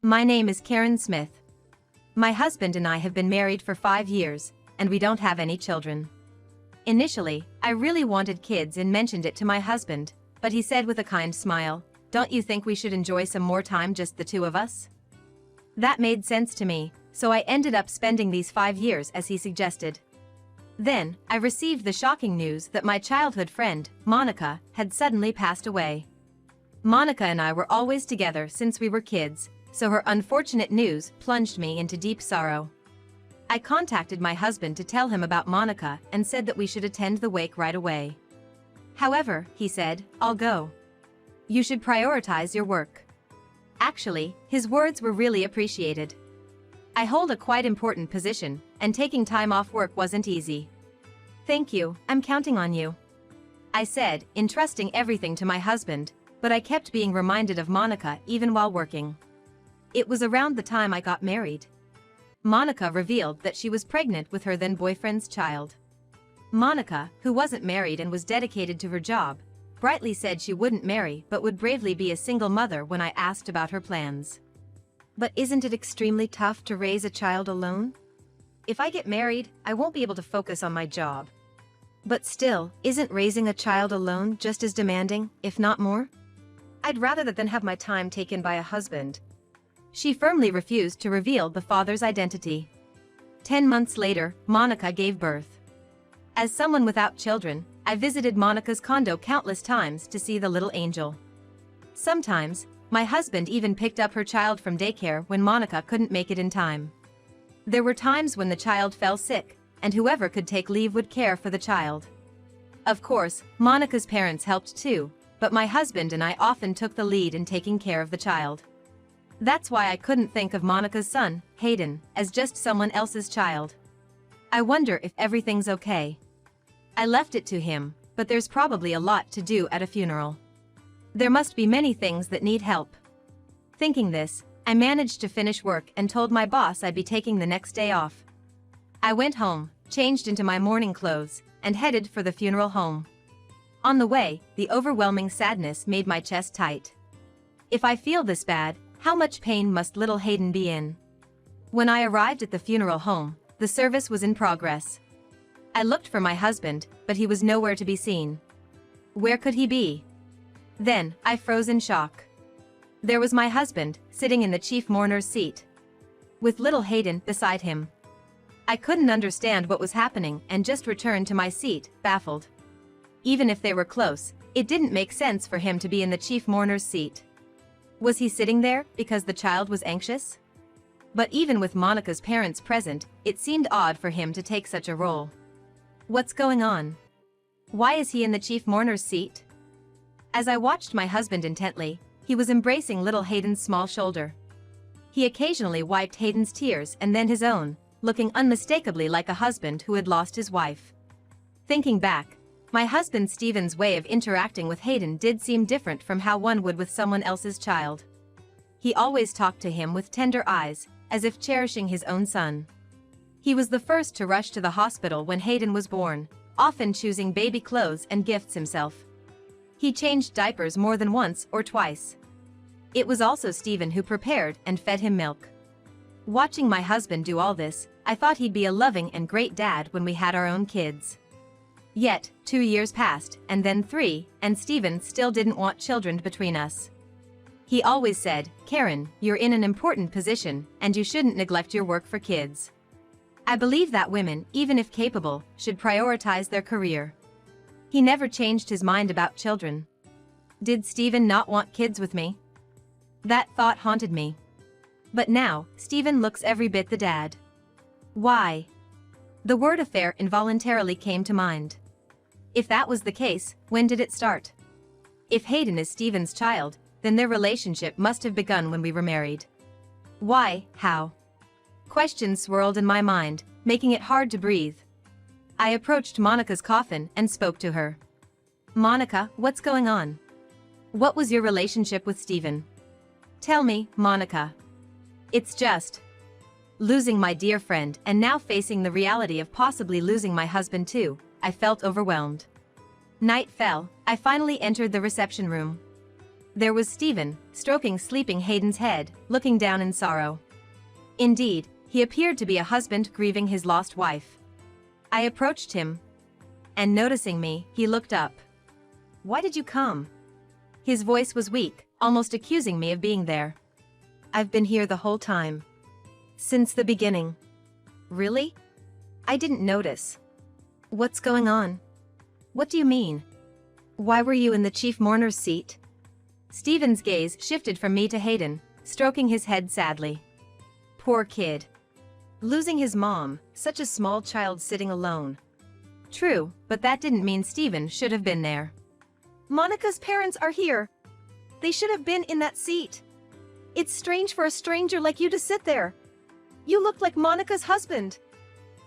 My name is Karen Smith. My husband and I have been married for 5 years, and we don't have any children. Initially, I really wanted kids and mentioned it to my husband, but he said with a kind smile, "Don't you think we should enjoy some more time just the two of us?" That made sense to me, so I ended up spending these 5 years as he suggested. Then, I received the shocking news that my childhood friend, Monica, had suddenly passed away. Monica and I were always together since we were kids, so her unfortunate news plunged me into deep sorrow. I contacted my husband to tell him about Monica and said that we should attend the wake right away. However, he said, "I'll go. You should prioritize your work." Actually, his words were really appreciated. I hold a quite important position, and taking time off work wasn't easy. "Thank you, I'm counting on you," I said, entrusting everything to my husband, but I kept being reminded of Monica even while working. It was around the time I got married. Monica revealed that she was pregnant with her then boyfriend's child. Monica, who wasn't married and was dedicated to her job, brightly said she wouldn't marry but would bravely be a single mother when I asked about her plans. But isn't it extremely tough to raise a child alone? If I get married, I won't be able to focus on my job. But still, isn't raising a child alone just as demanding, if not more? I'd rather that than have my time taken by a husband. She firmly refused to reveal the father's identity. 10 months later, Monica gave birth. As someone without children, I visited Monica's condo countless times to see the little angel. Sometimes, my husband even picked up her child from daycare when Monica couldn't make it in time. There were times when the child fell sick, and whoever could take leave would care for the child. Of course, Monica's parents helped too, but my husband and I often took the lead in taking care of the child. That's why I couldn't think of Monica's son, Hayden, as just someone else's child. I wonder if everything's okay. I left it to him, but there's probably a lot to do at a funeral. There must be many things that need help. Thinking this, I managed to finish work and told my boss I'd be taking the next day off. I went home, changed into my morning clothes, and headed for the funeral home. On the way, the overwhelming sadness made my chest tight. If I feel this bad, how much pain must little Hayden be in? When I arrived at the funeral home, the service was in progress. I looked for my husband, but he was nowhere to be seen. Where could he be? Then, I froze in shock. There was my husband, sitting in the chief mourner's seat, with little Hayden beside him. I couldn't understand what was happening and just returned to my seat, baffled. Even if they were close, it didn't make sense for him to be in the chief mourner's seat. Was he sitting there because the child was anxious? But even with Monica's parents present, it seemed odd for him to take such a role. What's going on? Why is he in the chief mourner's seat? As I watched my husband intently, he was embracing little Hayden's small shoulder. He occasionally wiped Hayden's tears and then his own, looking unmistakably like a husband who had lost his wife. Thinking back, my husband Stephen's way of interacting with Hayden did seem different from how one would with someone else's child. He always talked to him with tender eyes, as if cherishing his own son. He was the first to rush to the hospital when Hayden was born, often choosing baby clothes and gifts himself. He changed diapers more than once or twice. It was also Stephen who prepared and fed him milk. Watching my husband do all this, I thought he'd be a loving and great dad when we had our own kids. Yet, 2 years passed, and then 3, and Stephen still didn't want children between us. He always said, "Karen, you're in an important position, and you shouldn't neglect your work for kids." I believe that women, even if capable, should prioritize their career. He never changed his mind about children. Did Stephen not want kids with me? That thought haunted me. But now, Stephen looks every bit the dad. Why? The word affair involuntarily came to mind. If that was the case, when did it start? If Hayden is Stephen's child, then their relationship must have begun when we were married. Why? How? Questions swirled in my mind, making it hard to breathe. I approached Monica's coffin and spoke to her. "Monica, what's going on? What was your relationship with Stephen? Tell me, Monica." It's just losing my dear friend and now facing the reality of possibly losing my husband too. I felt overwhelmed. Night fell, I finally entered the reception room. There was Stephen, stroking sleeping Hayden's head, looking down in sorrow. Indeed, he appeared to be a husband grieving his lost wife. I approached him, and noticing me, he looked up. "Why did you come?" His voice was weak, almost accusing me of being there. "I've been here the whole time. Since the beginning." "Really? I didn't notice. What's going on? What do you mean? Why were you in the chief mourner's seat?" Stephen's gaze shifted from me to Hayden, stroking his head sadly. Poor kid. Losing his mom, such a small child sitting alone. True, but that didn't mean Stephen should have been there. "Monica's parents are here. They should have been in that seat. It's strange for a stranger like you to sit there. You look like Monica's husband."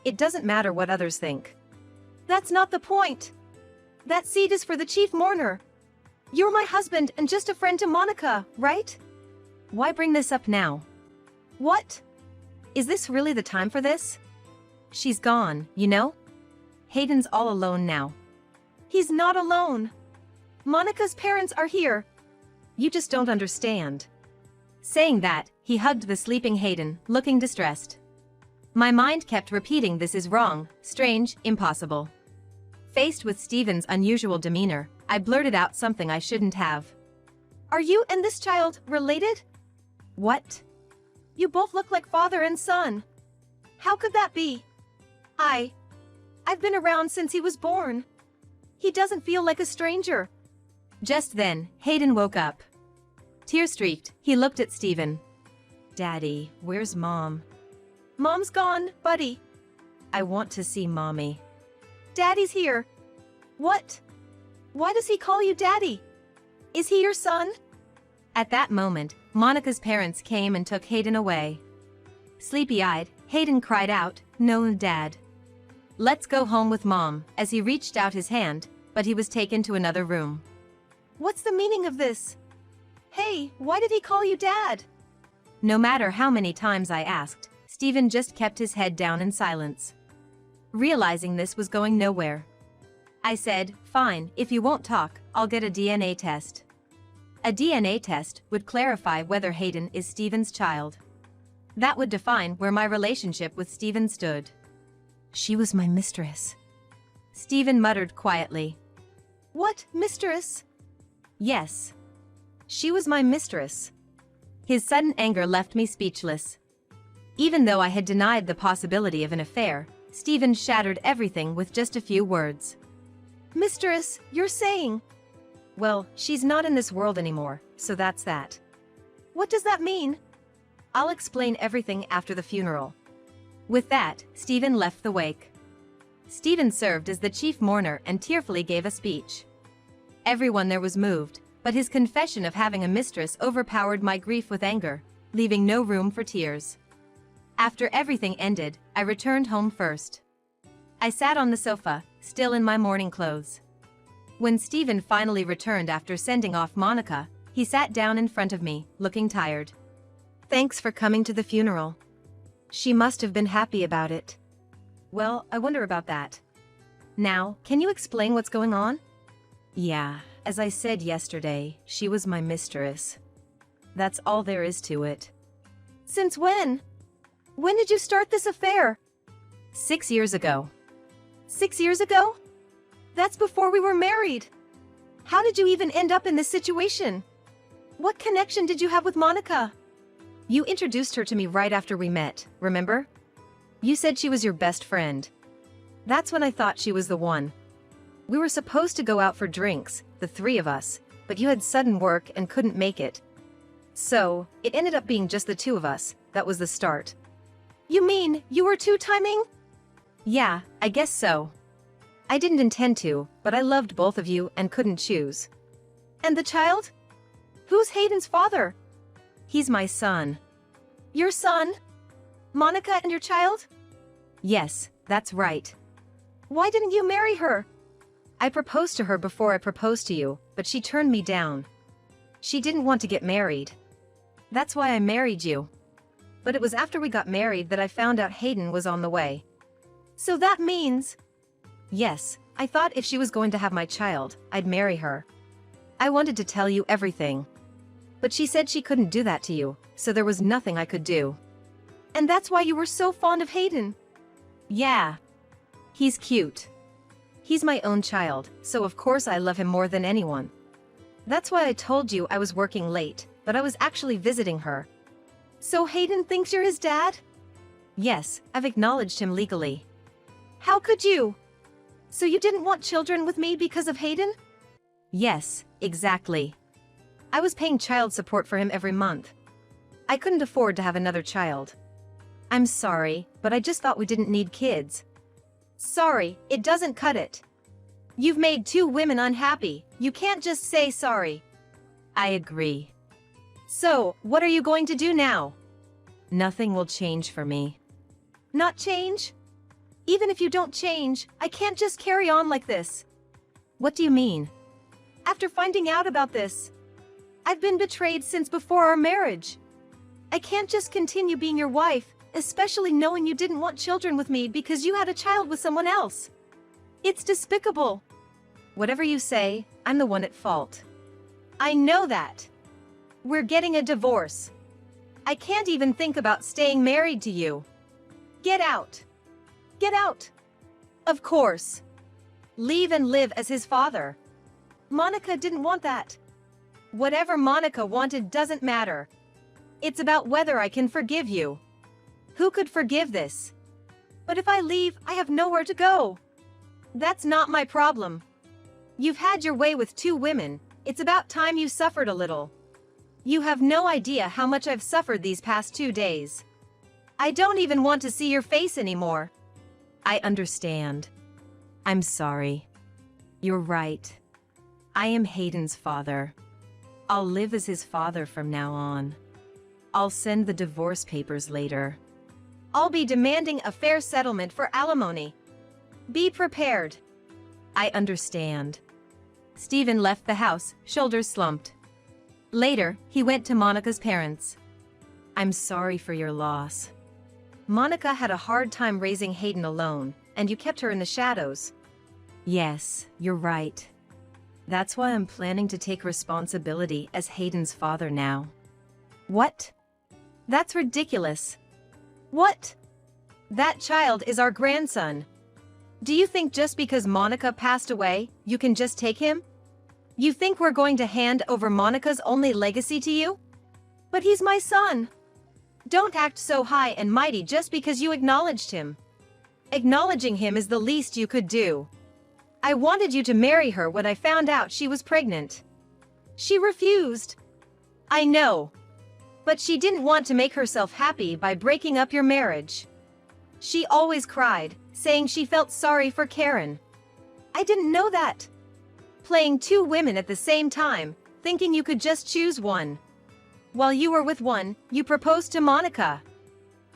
"It doesn't matter what others think. That's not the point. That seat is for the chief mourner. You're my husband and just a friend to Monica, right? Why bring this up now? What? Is this really the time for this? She's gone, you know? Hayden's all alone now." "He's not alone. Monica's parents are here. You just don't understand." Saying that, he hugged the sleeping Hayden, looking distressed. My mind kept repeating, this is wrong, strange, impossible. Faced with Stephen's unusual demeanor, I blurted out something I shouldn't have. "Are you and this child related?" "What?" "You both look like father and son. How could that be?" I've been around since he was born. He doesn't feel like a stranger." Just then, Hayden woke up. Tear-streaked, he looked at Stephen. "Daddy, where's Mom?" "Mom's gone, buddy." "I want to see Mommy." "Daddy's here." "What? Why does he call you Daddy? Is he your son?" At that moment, Monica's parents came and took Hayden away. Sleepy-eyed, Hayden cried out, "No, Dad. Let's go home with Mom," as he reached out his hand, but he was taken to another room. "What's the meaning of this? Hey, why did he call you Dad?" No matter how many times I asked, Stephen just kept his head down in silence. Realizing this was going nowhere, I said, "Fine, if you won't talk, I'll get a DNA test." A DNA test would clarify whether Hayden is Stephen's child. That would define where my relationship with Stephen stood. "She was my mistress," Stephen muttered quietly. "What, mistress?" "Yes. She was my mistress." His sudden anger left me speechless. Even though I had denied the possibility of an affair, Stephen shattered everything with just a few words. "Mistress, you're saying?" "Well, she's not in this world anymore, so that's that." "What does that mean?" "I'll explain everything after the funeral." With that, Stephen left the wake. Stephen served as the chief mourner and tearfully gave a speech. Everyone there was moved, but his confession of having a mistress overpowered my grief with anger, leaving no room for tears. After everything ended, I returned home first. I sat on the sofa, still in my mourning clothes. When Stephen finally returned after sending off Monica, he sat down in front of me, looking tired. "Thanks for coming to the funeral. She must have been happy about it." "Well, I wonder about that. Now, can you explain what's going on?" "Yeah, as I said yesterday, she was my mistress. That's all there is to it." "Since when? When did you start this affair?" 6 years ago. 6 years ago? That's before we were married. How did you even end up in this situation? What connection did you have with Monica?" "You introduced her to me right after we met, remember? You said she was your best friend. That's when I thought she was the one. We were supposed to go out for drinks, the three of us, but you had sudden work and couldn't make it. So, it ended up being just the two of us. That was the start." "You mean, you were two-timing?" "Yeah, I guess so. I didn't intend to, but I loved both of you and couldn't choose." "And the child? Who's Hayden's father?" "He's my son." "Your son? Monica and your child?" "Yes, that's right." "Why didn't you marry her?" "I proposed to her before I proposed to you, but she turned me down. She didn't want to get married. That's why I married you. But it was after we got married that I found out Hayden was on the way." "So that means—" "Yes, I thought if she was going to have my child, I'd marry her. I wanted to tell you everything. But she said she couldn't do that to you, so there was nothing I could do. And that's why you were so fond of Hayden? Yeah. He's cute. He's my own child, so of course I love him more than anyone. That's why I told you I was working late, but I was actually visiting her. So Hayden thinks you're his dad? Yes, I've acknowledged him legally. How could you? So you didn't want children with me because of Hayden? Yes, exactly. I was paying child support for him every month. I couldn't afford to have another child. I'm sorry, but I just thought we didn't need kids. Sorry, it doesn't cut it. You've made 2 women unhappy. You can't just say sorry. I agree. So, what are you going to do now? Nothing will change for me. Not change? Even if you don't change, I can't just carry on like this. What do you mean? After finding out about this, I've been betrayed since before our marriage. I can't just continue being your wife, especially knowing you didn't want children with me because you had a child with someone else. It's despicable. Whatever you say, I'm the one at fault. I know that. We're getting a divorce. I can't even think about staying married to you. Get out. Get out. Of course. Leave and live as his father. Monica didn't want that. Whatever Monica wanted doesn't matter. It's about whether I can forgive you. Who could forgive this? But if I leave, I have nowhere to go. That's not my problem. You've had your way with 2 women. It's about time you suffered a little. You have no idea how much I've suffered these past 2 days. I don't even want to see your face anymore. I understand. I'm sorry. You're right. I am Hayden's father. I'll live as his father from now on. I'll send the divorce papers later. I'll be demanding a fair settlement for alimony. Be prepared. I understand. Stephen left the house, shoulders slumped. Later, he went to Monica's parents. I'm sorry for your loss. Monica had a hard time raising Hayden alone, and you kept her in the shadows. Yes, you're right. That's why I'm planning to take responsibility as Hayden's father now. What? That's ridiculous. What? That child is our grandson. Do you think just because Monica passed away, you can just take him? You think we're going to hand over Monica's only legacy to you? But he's my son. Don't act so high and mighty just because you acknowledged him. Acknowledging him is the least you could do. I wanted you to marry her when I found out she was pregnant. She refused. I know. But she didn't want to make herself happy by breaking up your marriage. She always cried, saying she felt sorry for Karen. I didn't know that. Playing 2 women at the same time, thinking you could just choose one. While you were with one, you proposed to Monica.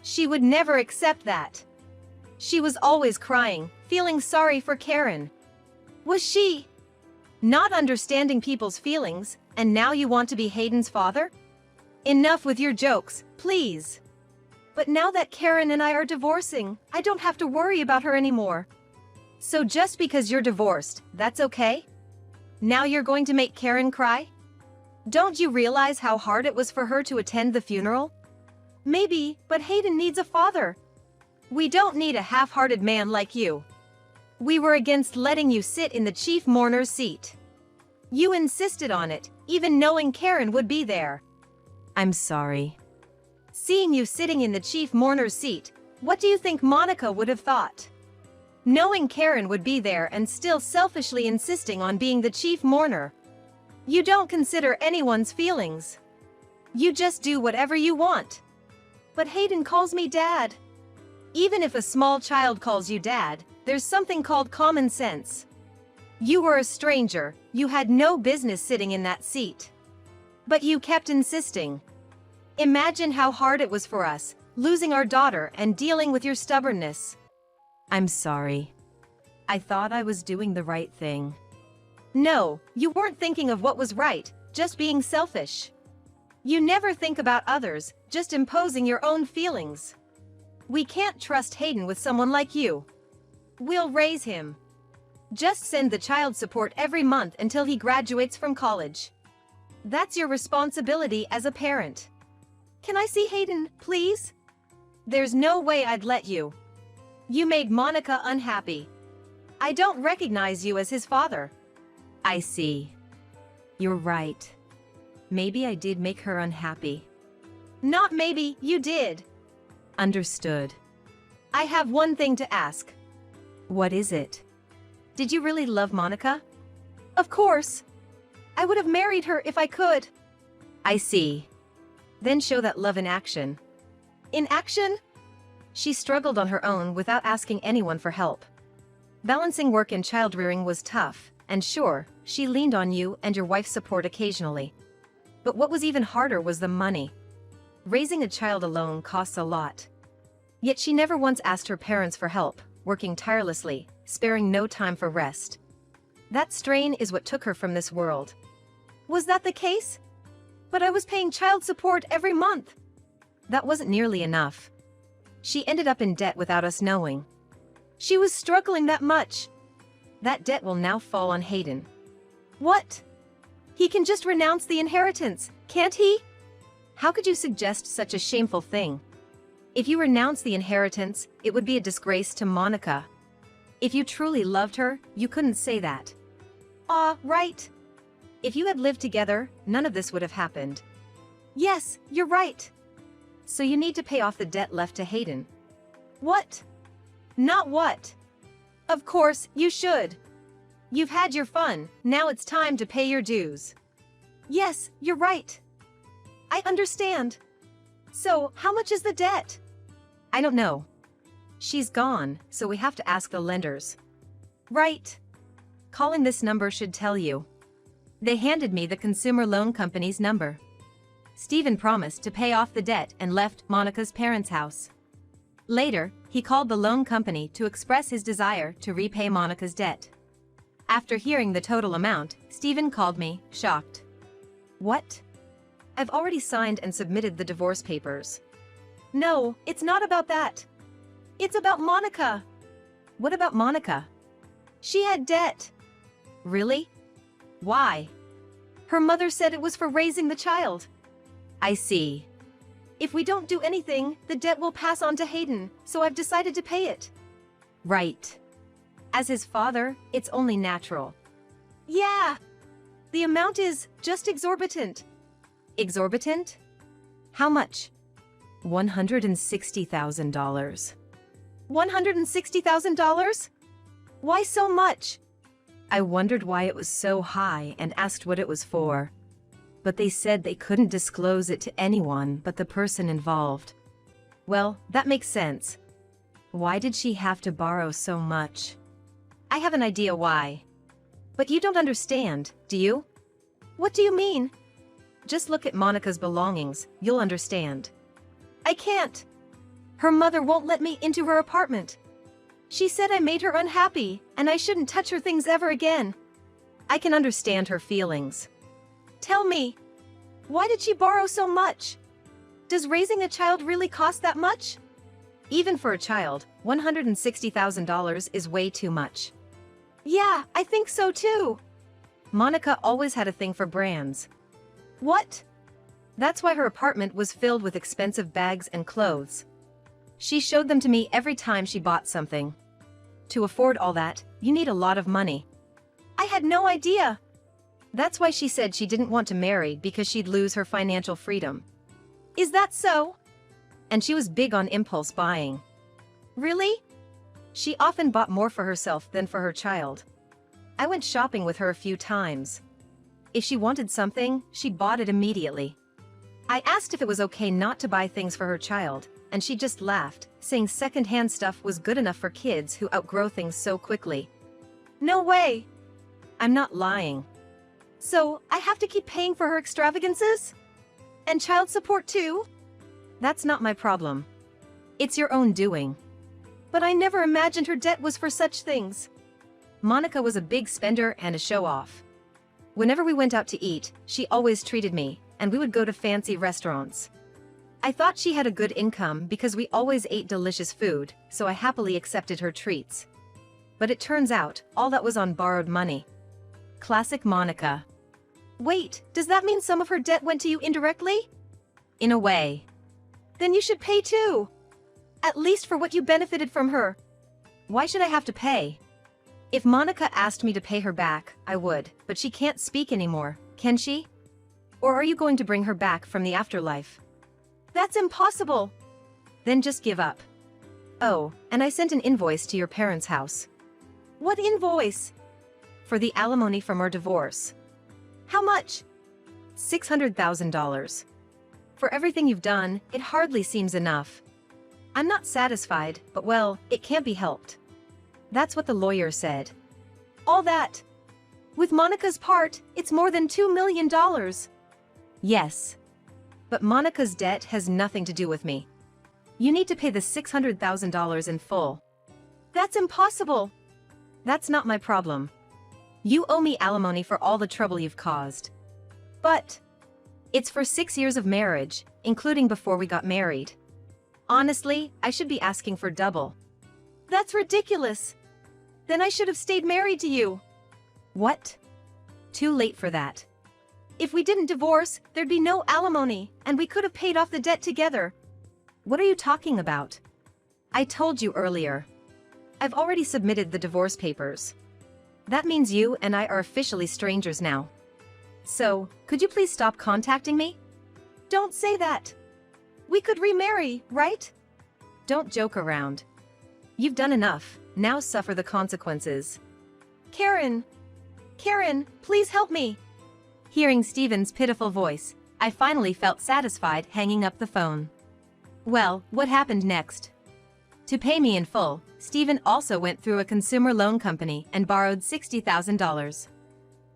She would never accept that. She was always crying, feeling sorry for Karen. Was she? Not understanding people's feelings, and now you want to be Hayden's father? Enough with your jokes, please. But now that Karen and I are divorcing, I don't have to worry about her anymore. So just because you're divorced, that's okay? Now you're going to make Karen cry? Don't you realize how hard it was for her to attend the funeral? Maybe, but Hayden needs a father. We don't need a half-hearted man like you. We were against letting you sit in the chief mourner's seat. You insisted on it, even knowing Karen would be there. I'm sorry. Seeing you sitting in the chief mourner's seat, what do you think Monica would have thought? Knowing Karen would be there and still selfishly insisting on being the chief mourner. You don't consider anyone's feelings. You just do whatever you want. But Hayden calls me Dad. Even if a small child calls you Dad, there's something called common sense. You were a stranger, you had no business sitting in that seat. But you kept insisting. Imagine how hard it was for us, losing our daughter and dealing with your stubbornness. I'm sorry. I thought I was doing the right thing. No, you weren't thinking of what was right, just being selfish. You never think about others, just imposing your own feelings. We can't trust Hayden with someone like you. We'll raise him. Just send the child support every month until he graduates from college. That's your responsibility as a parent. Can I see Hayden, please? There's no way I'd let you. You made Monica unhappy. I don't recognize you as his father. I see. You're right. Maybe I did make her unhappy. Not maybe, you did. Understood. I have one thing to ask. What is it? Did you really love Monica? Of course. I would have married her if I could. I see. Then show that love in action. In action? She struggled on her own without asking anyone for help. Balancing work and child-rearing was tough, and sure, she leaned on you and your wife's support occasionally. But what was even harder was the money. Raising a child alone costs a lot. Yet she never once asked her parents for help, working tirelessly, sparing no time for rest. That strain is what took her from this world. Was that the case? But I was paying child support every month. That wasn't nearly enough. She ended up in debt without us knowing. She was struggling that much. That debt will now fall on Hayden. What? He can just renounce the inheritance, can't he? How could you suggest such a shameful thing? If you renounce the inheritance, it would be a disgrace to Monica. If you truly loved her, you couldn't say that. Right. If you had lived together, none of this would have happened. Yes, you're right. So you need to pay off the debt left to Hayden. What? Not what? Of course, you should. You've had your fun, now it's time to pay your dues. Yes, you're right. I understand. So, how much is the debt? I don't know. She's gone, so we have to ask the lenders. Right. Calling this number should tell you. They handed me the consumer loan company's number. Stephen promised to pay off the debt and left Monica's parents' house. Later, he called the loan company to express his desire to repay Monica's debt. After hearing the total amount, Stephen called me, shocked. What? I've already signed and submitted the divorce papers. No, it's not about that. It's about Monica. What about Monica? She had debt. Really? Why? Her mother said it was for raising the child. I see. If we don't do anything, the debt will pass on to Hayden, so I've decided to pay it. Right. As his father, it's only natural. Yeah. The amount is just exorbitant. Exorbitant? How much? $160,000. $160,000? Why so much? I wondered why it was so high and asked what it was for. But they said they couldn't disclose it to anyone but the person involved. Well, that makes sense. Why did she have to borrow so much? I have an idea why. But you don't understand, do you? What do you mean? Just look at Monica's belongings, you'll understand. I can't. Her mother won't let me into her apartment. She said I made her unhappy, and I shouldn't touch her things ever again. I can understand her feelings. Tell me, why did she borrow so much? Does raising a child really cost that much? Even for a child, $160,000 is way too much. Yeah, I think so too. Monica always had a thing for brands. What? That's why her apartment was filled with expensive bags and clothes. She showed them to me every time she bought something. To afford all that, you need a lot of money. I had no idea. That's why she said she didn't want to marry because she'd lose her financial freedom. Is that so? And she was big on impulse buying. Really? She often bought more for herself than for her child. I went shopping with her a few times. If she wanted something, she bought it immediately. I asked if it was okay not to buy things for her child, and she just laughed, saying second-hand stuff was good enough for kids who outgrow things so quickly. No way! I'm not lying. So, I have to keep paying for her extravagances? And child support too? That's not my problem. It's your own doing. But I never imagined her debt was for such things. Monica was a big spender and a show-off. Whenever we went out to eat, she always treated me, and we would go to fancy restaurants. I thought she had a good income because we always ate delicious food, so I happily accepted her treats. But it turns out, all that was on borrowed money. Classic Monica. Wait, does that mean some of her debt went to you indirectly? In a way. Then you should pay too. At least for what you benefited from her. Why should I have to pay? If Monica asked me to pay her back, I would, but she can't speak anymore, can she? Or are you going to bring her back from the afterlife? That's impossible. Then just give up. Oh, and I sent an invoice to your parents' house. What invoice? For the alimony from our divorce. How much? $600,000. For everything you've done, it hardly seems enough. I'm not satisfied, but well, it can't be helped. That's what the lawyer said. All that. With Monica's part, it's more than $2 million. Yes. But Monica's debt has nothing to do with me. You need to pay the $600,000 in full. That's impossible. That's not my problem. You owe me alimony for all the trouble you've caused. But it's for 6 years of marriage, including before we got married. Honestly, I should be asking for double. That's ridiculous. Then I should have stayed married to you. What? Too late for that. If we didn't divorce, there'd be no alimony, and we could have paid off the debt together. What are you talking about? I told you earlier. I've already submitted the divorce papers. That means you and I are officially strangers now. So, could you please stop contacting me? Don't say that. We could remarry, right? Don't joke around. You've done enough, now suffer the consequences. Karen! Karen, please help me! Hearing Steven's pitiful voice, I finally felt satisfied hanging up the phone. Well, what happened next? To pay me in full, Steven also went through a consumer loan company and borrowed $60,000.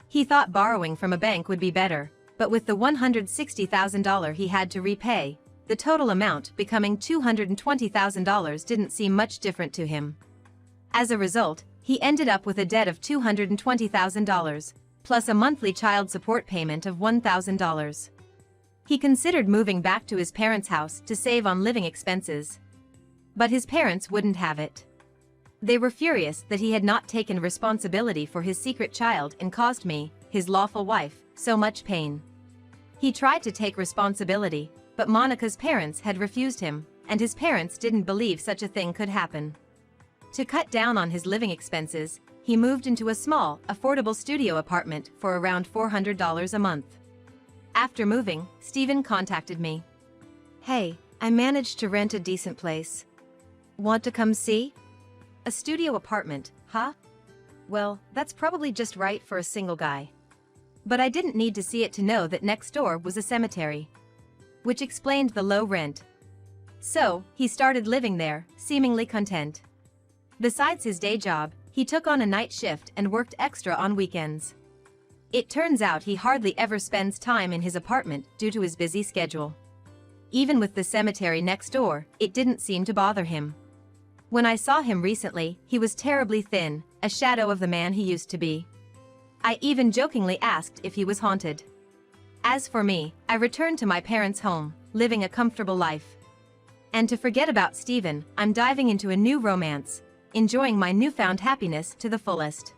He thought borrowing from a bank would be better, but with the $160,000 he had to repay, the total amount becoming $220,000 didn't seem much different to him. As a result, he ended up with a debt of $220,000, plus a monthly child support payment of $1,000. He considered moving back to his parents' house to save on living expenses. But his parents wouldn't have it. They were furious that he had not taken responsibility for his secret child and caused me, his lawful wife, so much pain. He tried to take responsibility, but Monica's parents had refused him, and his parents didn't believe such a thing could happen. To cut down on his living expenses, he moved into a small, affordable studio apartment for around $400 a month. After moving, Steven contacted me. Hey, I managed to rent a decent place. Want to come see? A studio apartment, huh? Well, that's probably just right for a single guy. But I didn't need to see it to know that next door was a cemetery. Which explained the low rent. So, he started living there, seemingly content. Besides his day job, he took on a night shift and worked extra on weekends. It turns out he hardly ever spends time in his apartment due to his busy schedule. Even with the cemetery next door, it didn't seem to bother him. When I saw him recently, he was terribly thin, a shadow of the man he used to be. I even jokingly asked if he was haunted. As for me, I returned to my parents' home, living a comfortable life. And to forget about Steven, I'm diving into a new romance, enjoying my newfound happiness to the fullest.